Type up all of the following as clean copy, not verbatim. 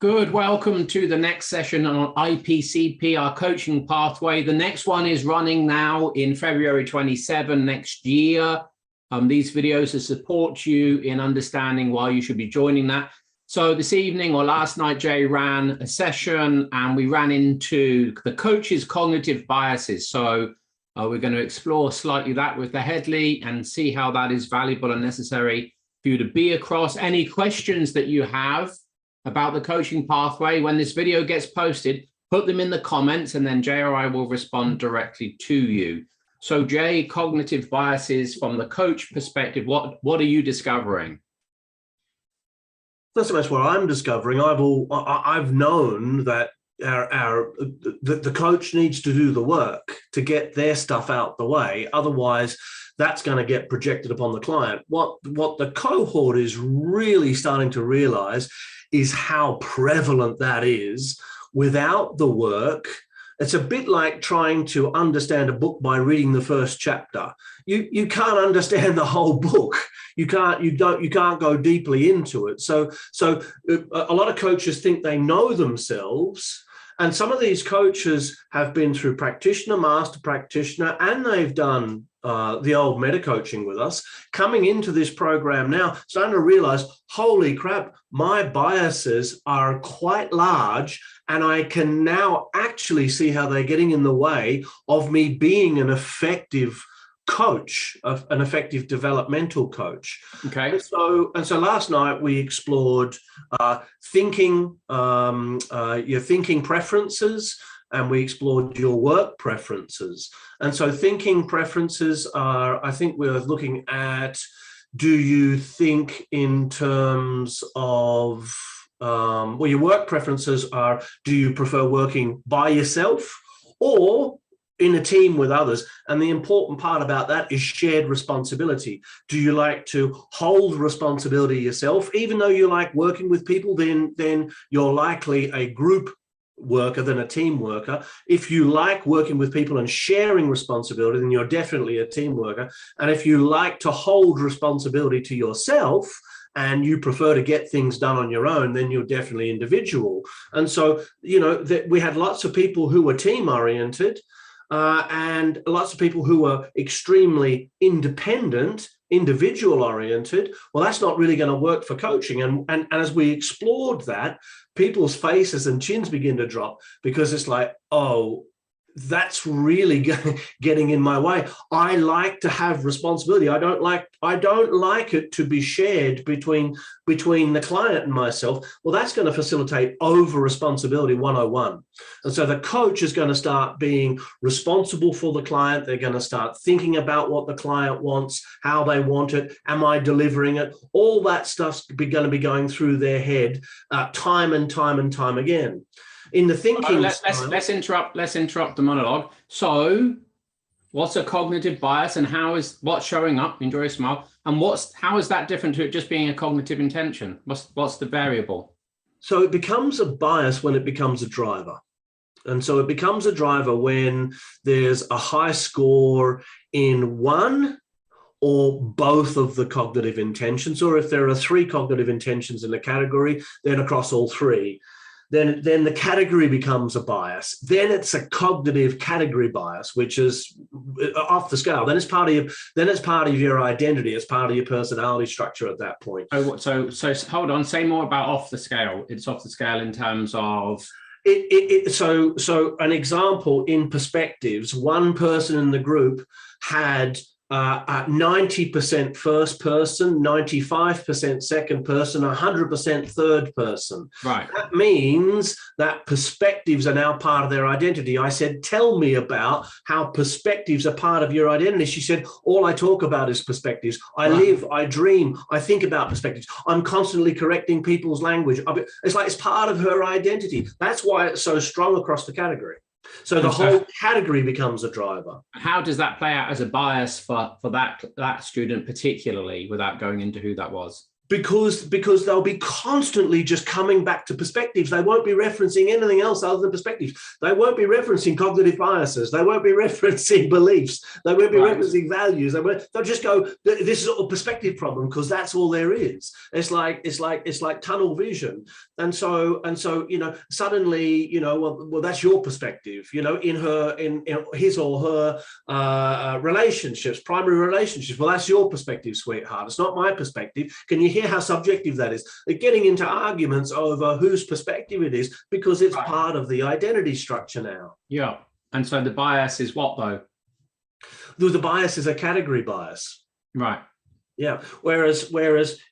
Good. Welcome to the next session on IPCP, our coaching pathway. The next one is running now in February 27 next year. These videos to support you in understanding why you should be joining that. So this evening or last night, Jay ran a session and we ran into the coach's cognitive biases. So we're going to explore slightly that with the Headley and see how that is valuable and necessary for you to be across. Any questions that you have about the coaching pathway, when this video gets posted, put them in the comments and then Jay or I will respond directly to you. So Jay, cognitive biases from the coach perspective, what are you discovering? Not so much what I'm discovering. I've known that the coach needs to do the work to get their stuff out the way. Otherwise, that's going to get projected upon the client. What the cohort is really starting to realize is how prevalent that is without the work. It's a bit like trying to understand a book by reading the first chapter. You can't understand the whole book. You can't go deeply into it. So a lot of coaches think they know themselves. And some of these coaches have been through practitioner, master practitioner, and they've done the old meta coaching with us, coming into this program now, starting to realize, holy crap, my biases are quite large, and I can now actually see how they're getting in the way of me being an effective coach, an effective developmental coach. Okay. And so last night we explored your thinking preferences, and we explored your work preferences. And so thinking preferences are, I think we're looking at, do you think in terms of, well, your work preferences are, do you prefer working by yourself or in a team with others? And the important part about that is shared responsibility. Do you like to hold responsibility yourself? Even though you like working with people, then you're likely a group worker than a team worker. If you like working with people and sharing responsibility, then you're definitely a team worker. And if you like to hold responsibility to yourself and you prefer to get things done on your own, then you're definitely individual. And so, you know, we had lots of people who were team oriented, and lots of people who are extremely independent, individual oriented. Well, that's not really going to work for coaching. And as we explored that, people's faces and chins begin to drop, because it's like, oh, that's really getting in my way. I like to have responsibility. I don't like it to be shared between the client and myself. Well, that's going to facilitate over responsibility 101. And so the coach is going to start being responsible for the client. They're going to start thinking about what the client wants, how they want it. Am I delivering it? All that stuff's going to be going through their head time and time again. In the thinking, let's interrupt the monologue. So what's a cognitive bias, and what's showing up? Enjoy a smile. And how is that different to it just being a cognitive intention? What's the variable? So it becomes a bias when it becomes a driver. And so it becomes a driver when there's a high score in one or both of the cognitive intentions, or if there are 3 cognitive intentions in a category, then across all 3. Then the category becomes a bias. Then it's a cognitive category bias, which is off the scale. Then it's part of your identity. It's part of your personality structure at that point. Oh, so hold on. Say more about off the scale. It's off the scale in terms of. So an example in perspectives. One person in the group had 90% first person, 95% second person, 100% third person. Right. That means that perspectives are now part of their identity. I said, tell me about how perspectives are part of your identity. She said, all I talk about is perspectives. I live, I dream, I think about perspectives. I'm constantly correcting people's language. It's like it's part of her identity. That's why it's so strong across the category. So the whole category becomes a driver. How does that play out as a bias for that student particularly, without going into who that was? because they'll be constantly just coming back to perspectives. They won't be referencing anything else other than perspectives. They won't be referencing cognitive biases. They won't be referencing beliefs. They won't be referencing values. They'll just go, this is a perspective problem, because that's all there is. It's like tunnel vision. And so suddenly, well, that's your perspective, in his or her relationships, primary relationships. Well, that's your perspective, sweetheart. It's not my perspective. Can you hear how subjective that is? They're getting into arguments over whose perspective it is, because it's part of the identity structure now. Yeah. And so the bias is what, though? The bias is a category bias. Right. Yeah. Whereas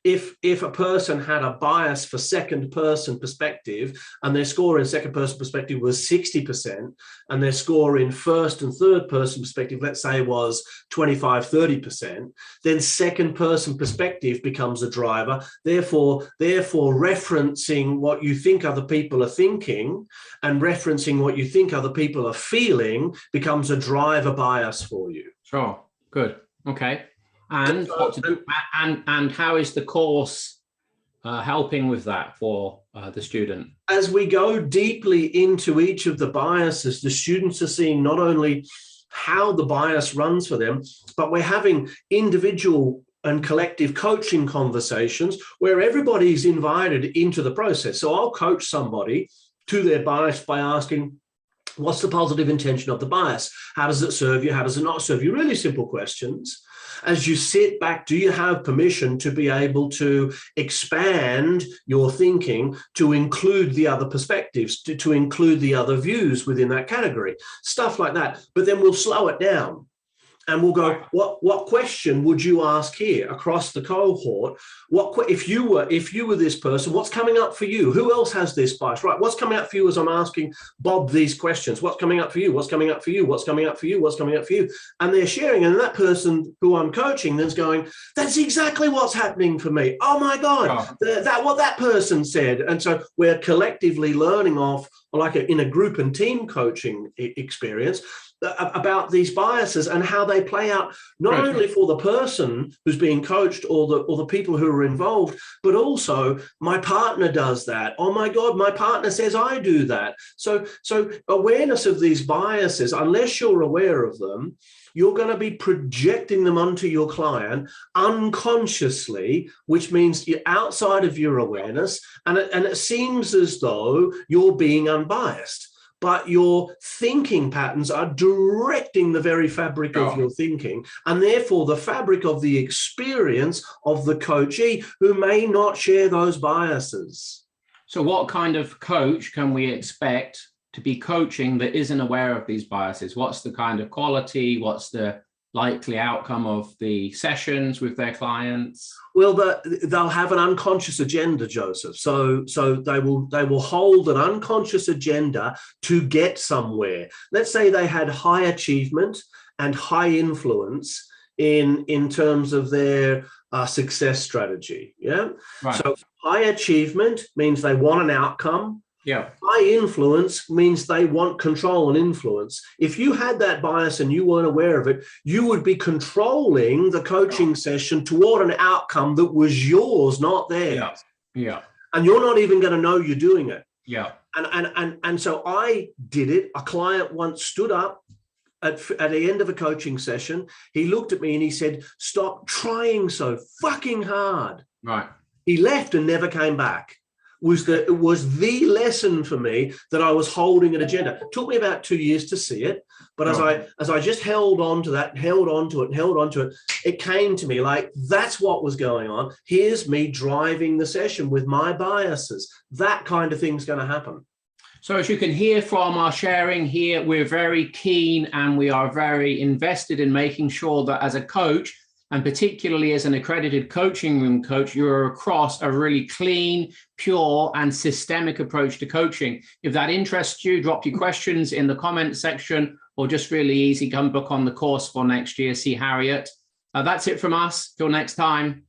if a person had a bias for second person perspective, and their score in second person perspective was 60%, and their score in first and third person perspective, let's say, was 25-30%, then second person perspective becomes a driver. Therefore referencing what you think other people are thinking and referencing what you think other people are feeling becomes a driver bias for you. Sure. Good. Okay. And what to do, and how is the course helping with that for the student? As we go deeply into each of the biases, the students are seeing not only how the bias runs for them, but we're having individual and collective coaching conversations where everybody's invited into the process. So I'll coach somebody to their bias by asking, what's the positive intention of the bias? How does it serve you? How does it not serve you? Really simple questions. As you sit back, do you have permission to be able to expand your thinking to include the other perspectives, to include the other views within that category? Stuff like that. But then we'll slow it down. And we'll go, what question would you ask here across the cohort? If you were this person, what's coming up for you? Who else has this bias? Right, what's coming up for you as I'm asking Bob these questions? What's coming up for you? What's coming up for you? What's coming up for you? What's coming up for you? And they're sharing, and that person who I'm coaching then's going, that's exactly what's happening for me. Oh my God, what that person said. And so we're collectively learning off, like in a group and team coaching experience, about these biases and how they play out, not only for the person who's being coached or the people who are involved, but also my partner does that. Oh my God, my partner says I do that. So awareness of these biases, unless you're aware of them, you're going to be projecting them onto your client unconsciously, which means you're outside of your awareness, and it seems as though you're being unbiased. But your thinking patterns are directing the very fabric of your thinking, and therefore the fabric of the experience of the coachee who may not share those biases. So what kind of coach can we expect to be coaching that isn't aware of these biases? What's the kind of quality? What's the likely outcome of the sessions with their clients? Well, they'll have an unconscious agenda, Joseph. So they will hold an unconscious agenda to get somewhere. Let's say they had high achievement and high influence in terms of their success strategy. Yeah. Right. So high achievement means they want an outcome. Yeah. High influence means they want control and influence. If you had that bias and you weren't aware of it, you would be controlling the coaching session toward an outcome that was yours, not theirs. Yeah. And you're not even going to know you're doing it. Yeah. And so I did it. A client once stood up at the end of a coaching session. He looked at me and he said, "Stop trying so fucking hard." Right. He left and never came back. It was the lesson for me that I was holding an agenda. It took me about 2 years to see it, but as I just held on to that, held on to it, it came to me like, that's what was going on. Here's me driving the session with my biases. That kind of thing's going to happen. So as you can hear from our sharing here, we're very keen and we are very invested in making sure that as a coach, and particularly as an accredited coaching room coach, you're across a really clean, pure, and systemic approach to coaching. If that interests you, drop your questions in the comment section, or just really easy, come book on the course for next year, see Harriet. That's it from us. Till next time.